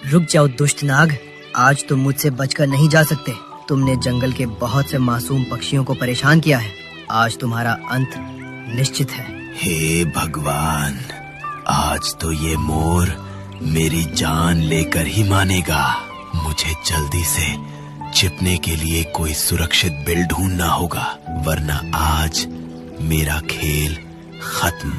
रुक जाओ दुष्ट नाग, आज तुम मुझसे बचकर नहीं जा सकते। तुमने जंगल के बहुत से मासूम पक्षियों को परेशान किया है। आज तुम्हारा अंत निश्चित है। हे भगवान, आज तो ये मोर मेरी जान लेकर ही मानेगा। मुझे जल्दी से छिपने के लिए कोई सुरक्षित बिल ढूंढना होगा, वरना आज मेरा खेल खत्म।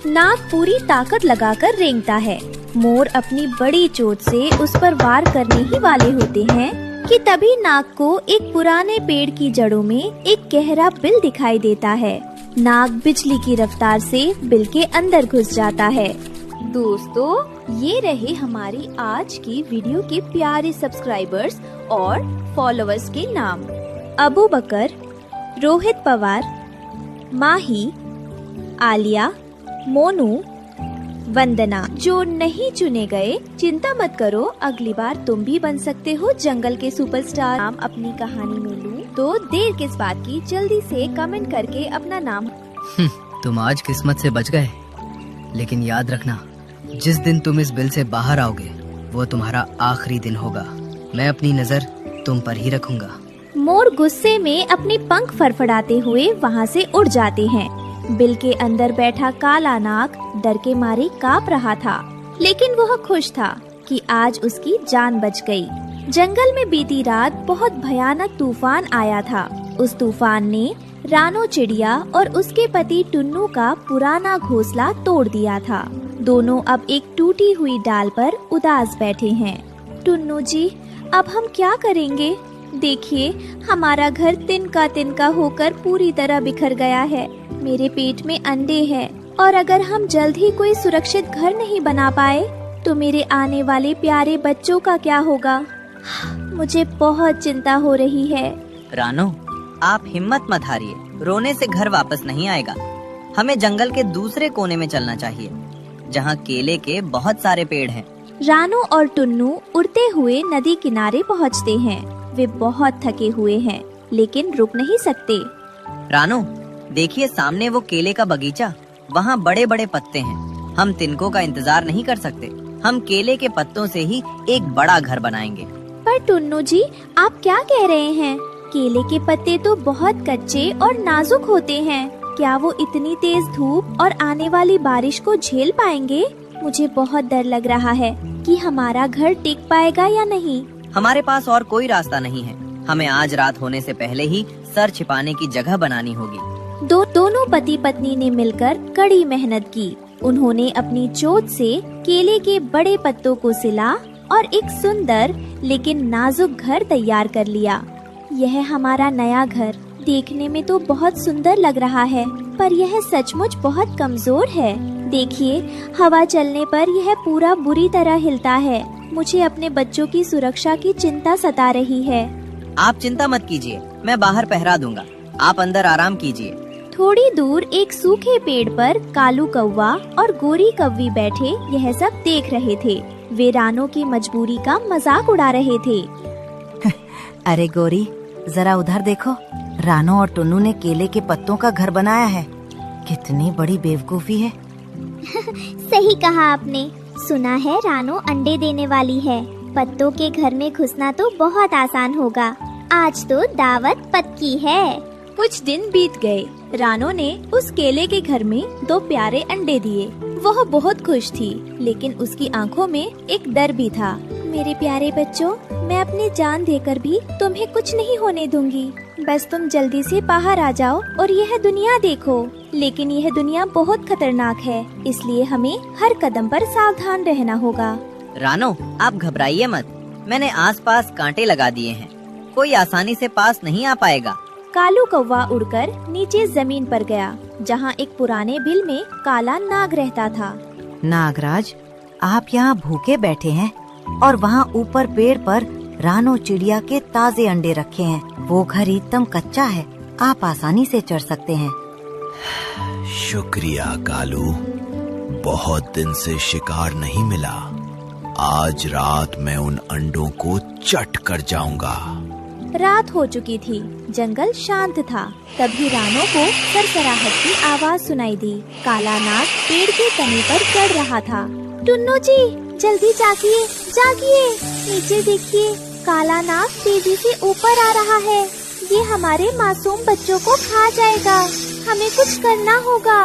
नाग पूरी ताकत लगाकर रेंगता है। मोर अपनी बड़ी चोंच से उस पर वार करने ही वाले होते हैं कि तभी नाग को एक पुराने पेड़ की जड़ों में एक गहरा बिल दिखाई देता है। नाग बिजली की रफ्तार से बिल के अंदर घुस जाता है। दोस्तों, ये रहे हमारी आज की वीडियो के प्यारे सब्सक्राइबर्स और फॉलोअर्स के नाम। अबू बकर, रोहित पवार, माही, आलिया, मोनू, वंदना। जो नहीं चुने गए, चिंता मत करो, अगली बार तुम भी बन सकते हो जंगल के सुपरस्टार। नाम अपनी कहानी में लूं तो देर किस बात की, जल्दी से कमेंट करके अपना नाम। तुम आज किस्मत से बच गए, लेकिन याद रखना, जिस दिन तुम इस बिल से बाहर आओगे वो तुम्हारा आखिरी दिन होगा। मैं अपनी नजर तुम पर ही रखूंगा। मोर गुस्से में अपने पंख फड़फड़ाते हुए वहाँ से उड़ जाते हैं। बिल के अंदर बैठा काला नाग डर के मारे कांप रहा था, लेकिन वह खुश था कि आज उसकी जान बच गई। जंगल में बीती रात बहुत भयानक तूफान आया था। उस तूफान ने रानो चिड़िया और उसके पति टुन्नू का पुराना घोंसला तोड़ दिया था। दोनों अब एक टूटी हुई डाल पर उदास बैठे हैं। टुन्नू जी, अब हम क्या करेंगे? देखिए, हमारा घर तिनका होकर पूरी तरह बिखर गया है। मेरे पेट में अंडे हैं, और अगर हम जल्द ही कोई सुरक्षित घर नहीं बना पाए तो मेरे आने वाले प्यारे बच्चों का क्या होगा? मुझे बहुत चिंता हो रही है। रानो, आप हिम्मत मत हारिए, रोने से घर वापस नहीं आएगा। हमें जंगल के दूसरे कोने में चलना चाहिए, जहाँ केले के बहुत सारे पेड़ हैं। रानो और टुन्नू उड़ते हुए नदी किनारे पहुँचते हैं। वे बहुत थके हुए हैं, लेकिन रुक नहीं सकते। रानो, देखिए सामने वो केले का बगीचा, वहाँ बड़े बड़े पत्ते हैं। हम तिनकों का इंतजार नहीं कर सकते। हम केले के पत्तों से ही एक बड़ा घर बनाएंगे। पर टुन्नू जी, आप क्या कह रहे हैं? केले के पत्ते तो बहुत कच्चे और नाजुक होते हैं। क्या वो इतनी तेज धूप और आने वाली बारिश को झेल पाएंगे? मुझे बहुत डर लग रहा है कि हमारा घर टिक पाएगा या नहीं। हमारे पास और कोई रास्ता नहीं है। हमें आज रात होने से पहले ही सर छिपाने की जगह बनानी होगी। दोनों पति पत्नी ने मिलकर कड़ी मेहनत की। उन्होंने अपनी चोंच से केले के बड़े पत्तों को सिला और एक सुंदर लेकिन नाजुक घर तैयार कर लिया। यह हमारा नया घर देखने में तो बहुत सुंदर लग रहा है, पर यह सचमुच बहुत कमजोर है। देखिए, हवा चलने पर यह पूरा बुरी तरह हिलता है। मुझे अपने बच्चों की सुरक्षा की चिंता सता रही है। आप चिंता मत कीजिए, मैं बाहर पहरा दूंगा। आप अंदर आराम कीजिए। थोड़ी दूर एक सूखे पेड़ पर कालू कौवा और गोरी कौवी बैठे यह सब देख रहे थे। वे रानो की मजबूरी का मजाक उड़ा रहे थे। अरे गोरी, जरा उधर देखो, रानो और टुन्नू ने केले के पत्तों का घर बनाया है। कितनी बड़ी बेवकूफी है। सही कहा आपने। सुना है रानो अंडे देने वाली है। पत्तों के घर में घुसना तो बहुत आसान होगा। आज तो दावत पक्की है। कुछ दिन बीत गए। रानो ने उस केले के घर में 2 प्यारे अंडे दिए। वह बहुत खुश थी, लेकिन उसकी आंखों में एक डर भी था। मेरे प्यारे बच्चों, मैं अपनी जान देकर भी तुम्हें कुछ नहीं होने दूंगी। बस तुम जल्दी से बाहर आ जाओ और यह दुनिया देखो। लेकिन यह दुनिया बहुत खतरनाक है, इसलिए हमें हर कदम पर सावधान रहना होगा। रानो, आप घबराइए मत। मैंने आसपास कांटे लगा दिए हैं। कोई आसानी से पास नहीं आ पाएगा। कालू कौवा उड़कर नीचे जमीन पर गया, जहाँ एक पुराने बिल में काला नाग रहता था। नागराज, आप यहाँ भूखे बैठे हैं और वहाँ ऊपर पेड़ पर रानो चिड़िया के ताजे अंडे रखे हैं। वो घर एकदम कच्चा है, आप आसानी से चढ़ सकते हैं। शुक्रिया कालू, बहुत दिन से शिकार नहीं मिला। आज रात मैं उन अंडों को चट कर जाऊंगा। रात हो चुकी थी, जंगल शांत था। तभी रानो को सरसराहट की आवाज सुनाई दी। काला नाग पेड़ के तने पर चढ़ रहा था। टुन्नू जी, जल्दी जागिए, जागिए। नीचे देखिए, काला नाग तेजी से ऊपर आ रहा है। ये हमारे मासूम बच्चों को खा जाएगा। हमें कुछ करना होगा।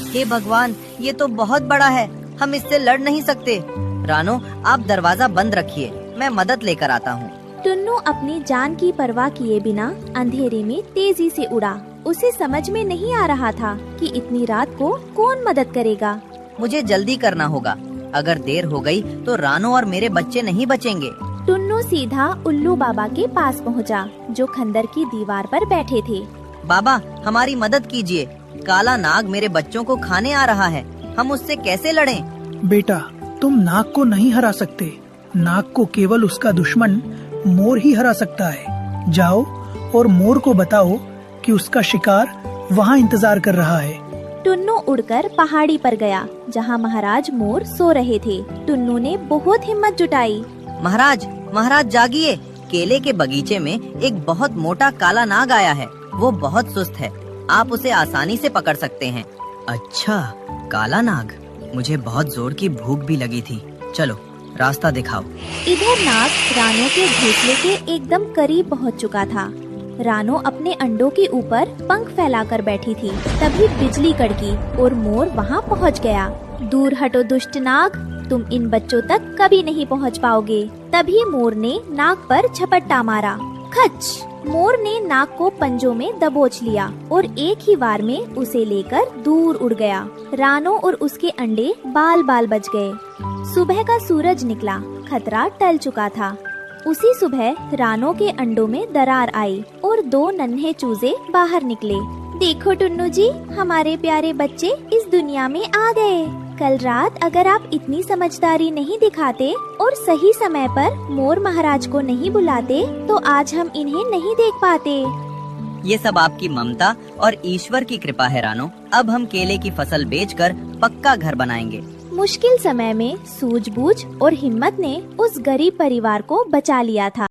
हे भगवान, ये तो बहुत बड़ा है, हम इससे लड़ नहीं सकते। रानो, आप दरवाजा बंद रखिए, मैं मदद लेकर आता हूँ। टुन्नू अपनी जान की परवाह किए बिना अंधेरे में तेजी से उड़ा। उसे समझ में नहीं आ रहा था कि इतनी रात को कौन मदद करेगा। मुझे जल्दी करना होगा, अगर देर हो गई तो रानो और मेरे बच्चे नहीं बचेंगे। टुन्नू सीधा उल्लू बाबा के पास पहुंचा, जो खंडर की दीवार पर बैठे थे। बाबा, हमारी मदद कीजिए, काला नाग मेरे बच्चों को खाने आ रहा है, हम उससे कैसे लड़ें? बेटा, तुम नाग को नहीं हरा सकते। नाग को केवल उसका दुश्मन मोर ही हरा सकता है। जाओ और मोर को बताओ कि उसका शिकार वहाँ इंतजार कर रहा है। टुन्नू उड़कर पहाड़ी पर गया, जहाँ महाराज मोर सो रहे थे। टुन्नू ने बहुत हिम्मत जुटाई। महाराज, महाराज जागिए, केले के बगीचे में एक बहुत मोटा काला नाग आया है। वो बहुत सुस्त है, आप उसे आसानी से पकड़ सकते हैं। अच्छा, काला नाग। मुझे बहुत जोर की भूख भी लगी थी। चलो, रास्ता दिखाओ। इधर नाग रानो के घोंसले के एकदम करीब पहुंच चुका था। रानो अपने अंडों के ऊपर पंख फैलाकर बैठी थी। तभी बिजली कड़की और मोर वहां पहुंच गया। दूर हटो दुष्ट नाग, तुम इन बच्चों तक कभी नहीं पहुंच पाओगे। तभी मोर ने नाग पर झपट्टा मारा। खच! मोर ने नाग को पंजों में दबोच लिया और एक ही बार में उसे लेकर दूर उड़ गया। रानो और उसके अंडे बाल बाल बच गए। सुबह का सूरज निकला, खतरा टल चुका था। उसी सुबह रानो के अंडों में दरार आई और 2 नन्हे चूजे बाहर निकले। देखो टुन्नू जी, हमारे प्यारे बच्चे इस दुनिया में आ गए। कल रात अगर आप इतनी समझदारी नहीं दिखाते और सही समय पर मोर महाराज को नहीं बुलाते तो आज हम इन्हें नहीं देख पाते। ये सब आपकी ममता और ईश्वर की कृपा है रानो। अब हम केले की फसल बेचकर पक्का घर बनाएंगे। मुश्किल समय में सूझबूझ और हिम्मत ने उस गरीब परिवार को बचा लिया था।